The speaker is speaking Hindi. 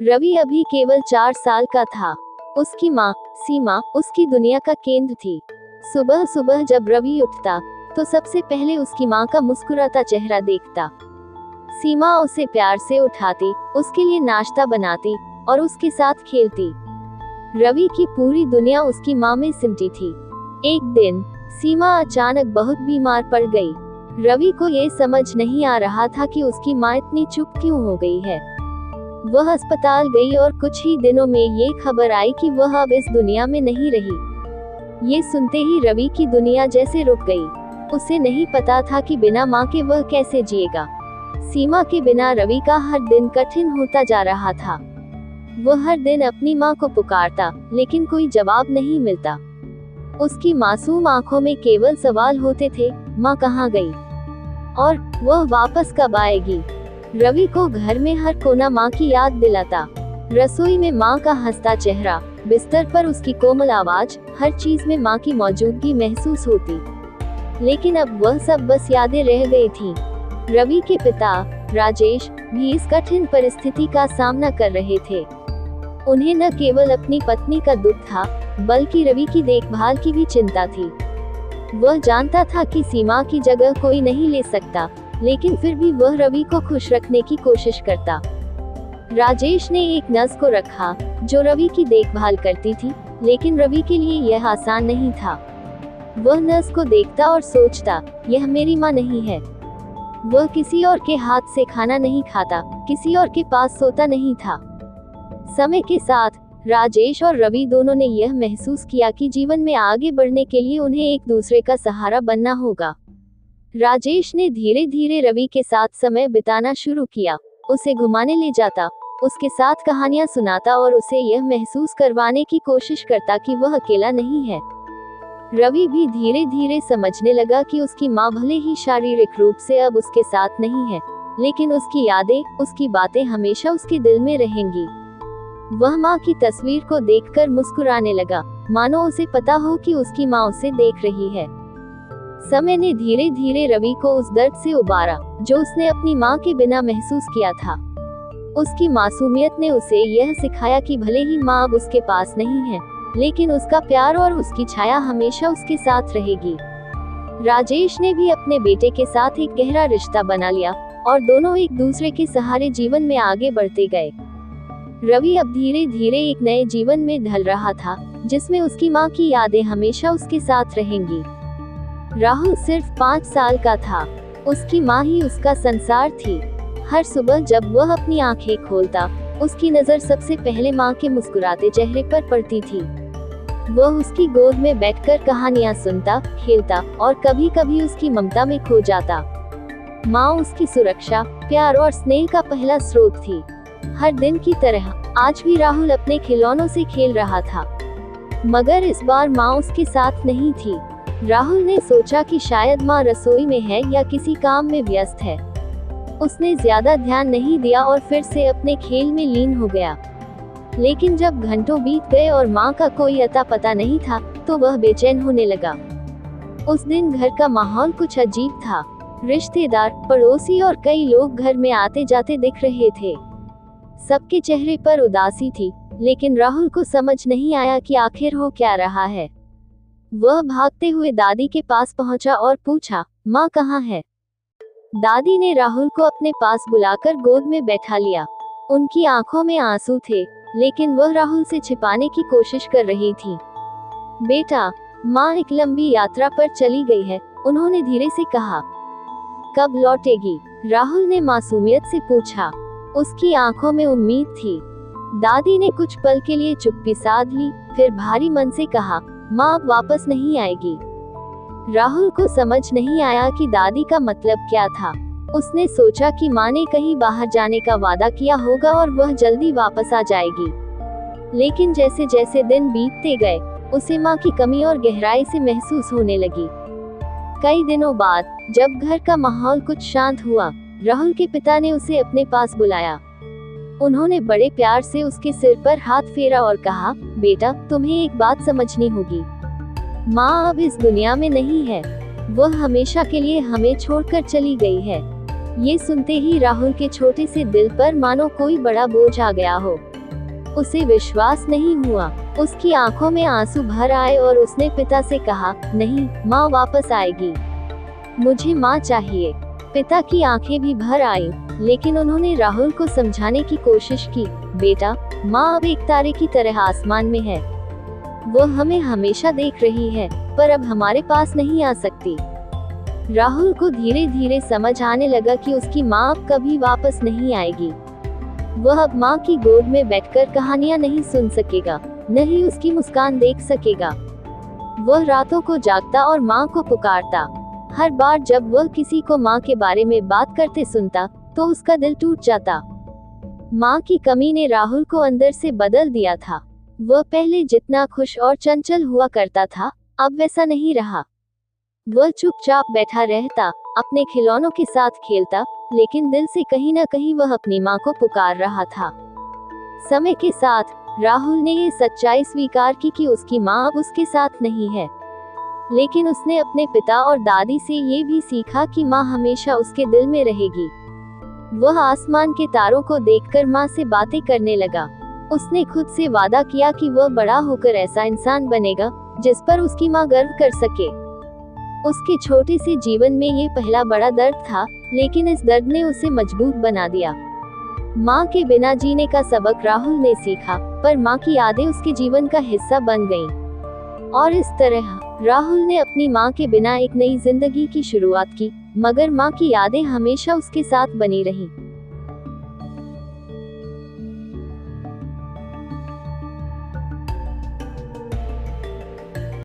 रवि अभी केवल 4 साल का था। उसकी माँ सीमा उसकी दुनिया का केंद्र थी। सुबह सुबह जब रवि उठता तो सबसे पहले उसकी माँ का मुस्कुराता चेहरा देखता। सीमा उसे प्यार से उठाती, उसके लिए नाश्ता बनाती और उसके साथ खेलती। रवि की पूरी दुनिया उसकी माँ में सिमटी थी। एक दिन सीमा अचानक बहुत बीमार पड़ गई। रवि को ये समझ नहीं आ रहा था कि उसकी माँ इतनी चुप क्यों हो गई है। वह अस्पताल गई और कुछ ही दिनों में ये खबर आई कि वह अब इस दुनिया में नहीं रही। ये सुनते ही रवि की दुनिया जैसे रुक गई। उसे नहीं पता था कि बिना माँ के वह कैसे जिएगा। सीमा के बिना रवि का हर दिन कठिन होता जा रहा था। वह हर दिन अपनी माँ को पुकारता, लेकिन कोई जवाब नहीं मिलता। उसकी मासूम आंखों में केवल सवाल होते थे, माँ कहाँ गई और वह वापस कब आएगी। रवि को घर में हर कोना माँ की याद दिलाता। रसोई में माँ का हंसता चेहरा, बिस्तर पर उसकी कोमल आवाज, हर चीज में माँ की मौजूदगी महसूस होती। लेकिन अब वह सब बस यादें रह गई थीं। रवि के पिता राजेश भी इस कठिन परिस्थिति का सामना कर रहे थे। उन्हें न केवल अपनी पत्नी का दुख था, बल्कि रवि की देखभाल की भी चिंता थी। वह जानता था कि सीमा की जगह कोई नहीं ले सकता, लेकिन फिर भी वह रवि को खुश रखने की कोशिश करता। राजेश ने एक नर्स को रखा जो रवि की देखभाल करती थी, लेकिन रवि के लिए यह आसान नहीं था। वह नर्स को देखता और सोचता, यह मेरी माँ नहीं है। वह किसी और के हाथ से खाना नहीं खाता, किसी और के पास सोता नहीं था। समय के साथ राजेश और रवि दोनों ने यह महसूस किया कि जीवन में आगे बढ़ने के लिए उन्हें एक दूसरे का सहारा बनना होगा। राजेश ने धीरे धीरे रवि के साथ समय बिताना शुरू किया। उसे घुमाने ले जाता, उसके साथ कहानियां सुनाता और उसे यह महसूस करवाने की कोशिश करता कि वह अकेला नहीं है। रवि भी धीरे धीरे समझने लगा कि उसकी माँ भले ही शारीरिक रूप से अब उसके साथ नहीं है, लेकिन उसकी यादें, उसकी बातें हमेशा उसके दिल में रहेंगी। वह माँ की तस्वीर को देखकर मुस्कुराने लगा, मानो उसे पता हो कि उसकी माँ उसे देख रही है। समय ने धीरे धीरे रवि को उस दर्द से उबारा जो उसने अपनी माँ के बिना महसूस किया था। उसकी मासूमियत ने उसे यह सिखाया कि भले ही माँ अब उसके पास नहीं है, लेकिन उसका प्यार और उसकी छाया हमेशा उसके साथ रहेगी। राजेश ने भी अपने बेटे के साथ एक गहरा रिश्ता बना लिया और दोनों एक दूसरे के सहारे जीवन में आगे बढ़ते गए। रवि अब धीरे धीरे एक नए जीवन में ढल रहा था, जिसमें उसकी माँ की यादें हमेशा उसके साथ रहेंगी। राहुल सिर्फ 5 साल का था। उसकी माँ ही उसका संसार थी। हर सुबह जब वह अपनी आंखें खोलता, उसकी नजर सबसे पहले माँ के मुस्कुराते चेहरे पर पड़ती थी। वह उसकी गोद में बैठकर कहानियां सुनता, खेलता और कभी कभी उसकी ममता में खो जाता। माँ उसकी सुरक्षा, प्यार और स्नेह का पहला स्रोत थी। हर दिन की तरह आज भी राहुल अपने खिलौनों से खेल रहा था, मगर इस बार माँ उसके साथ नहीं थी। राहुल ने सोचा कि शायद माँ रसोई में है या किसी काम में व्यस्त है। उसने ज्यादा ध्यान नहीं दिया और फिर से अपने खेल में लीन हो गया। लेकिन जब घंटों बीत गए और माँ का कोई अता पता नहीं था, तो वह बेचैन होने लगा। उस दिन घर का माहौल कुछ अजीब था। रिश्तेदार, पड़ोसी और कई लोग घर में आते जाते दिख रहे थे। सबके चेहरे पर उदासी थी, लेकिन राहुल को समझ नहीं आया कि आखिर हो क्या रहा है। वह भागते हुए दादी के पास पहुंचा और पूछा, माँ कहाँ है? दादी ने राहुल को अपने पास बुलाकर गोद में बैठा लिया। उनकी आंखों में आंसू थे, लेकिन वह राहुल से छिपाने की कोशिश कर रही थी। बेटा, माँ एक लंबी यात्रा पर चली गई है, उन्होंने धीरे से कहा। कब लौटेगी? राहुल ने मासूमियत से पूछा। उसकी आंखों में उम्मीद थी। दादी ने कुछ पल के लिए चुप्पी साध ली, फिर भारी मन से कहा, माँ अब वापस नहीं आएगी। राहुल को समझ नहीं आया कि दादी का मतलब क्या था। उसने सोचा कि माँ ने कहीं बाहर जाने का वादा किया होगा और वह जल्दी वापस आ जाएगी। लेकिन जैसे जैसे दिन बीतते गए, उसे माँ की कमी और गहराई से महसूस होने लगी। कई दिनों बाद जब घर का माहौल कुछ शांत हुआ, राहुल के पिता ने उसे अपने पास बुलाया। उन्होंने बड़े प्यार से उसके सिर पर हाथ फेरा और कहा, बेटा, तुम्हें एक बात समझनी होगी। माँ अब इस दुनिया में नहीं है। वह हमेशा के लिए हमें छोड़कर चली गई है। ये सुनते ही राहुल के छोटे से दिल पर मानो कोई बड़ा बोझ आ गया हो। उसे विश्वास नहीं हुआ। उसकी आंखों में आंसू भर आए और उसने पिता से कहा, नहीं, माँ वापस आएगी, मुझे माँ चाहिए। पिता की आंखें भी भर आईं, लेकिन उन्होंने राहुल को समझाने की कोशिश की, बेटा, माँ अब एक तारे की तरह आसमान में है, वो हमें हमेशा देख रही है, पर अब हमारे पास नहीं आ सकती। राहुल को धीरे धीरे समझ आने लगा कि उसकी माँ अब कभी वापस नहीं आएगी। वह अब माँ की गोद में बैठकर कहानियां नहीं सुन सकेगा, न ही उसकी मुस्कान देख सकेगा। वह रातों को जागता और माँ को पुकारता। हर बार जब वह किसी को माँ के बारे में बात करते सुनता, तो उसका दिल टूट जाता। माँ की कमी ने राहुल को अंदर से बदल दिया था। वह पहले जितना खुश और चंचल हुआ करता था, अब वैसा नहीं रहा। वह चुपचाप बैठा रहता, अपने खिलौनों के साथ खेलता, लेकिन दिल से कहीं न कहीं वह अपनी माँ को पुकार रहा था। समय के साथ राहुल ने ये सच्चाई स्वीकार की कि उसकी माँ अब उसके साथ नहीं है, लेकिन उसने अपने पिता और दादी से ये भी सीखा कि माँ हमेशा उसके दिल में रहेगी। वह आसमान के तारों को देखकर माँ से बातें करने लगा। उसने खुद से वादा किया कि वह बड़ा होकर ऐसा इंसान बनेगा जिस पर उसकी माँ गर्व कर सके। उसके छोटे से जीवन में ये पहला बड़ा दर्द था, लेकिन इस दर्द ने उसे मजबूत बना दिया। माँ के बिना जीने का सबक राहुल ने सीखा, पर माँ की यादें उसके जीवन का हिस्सा बन गईं। और इस तरह राहुल ने अपनी माँ के बिना एक नई जिंदगी की शुरुआत की, मगर माँ की यादें हमेशा उसके साथ बनी रहीं।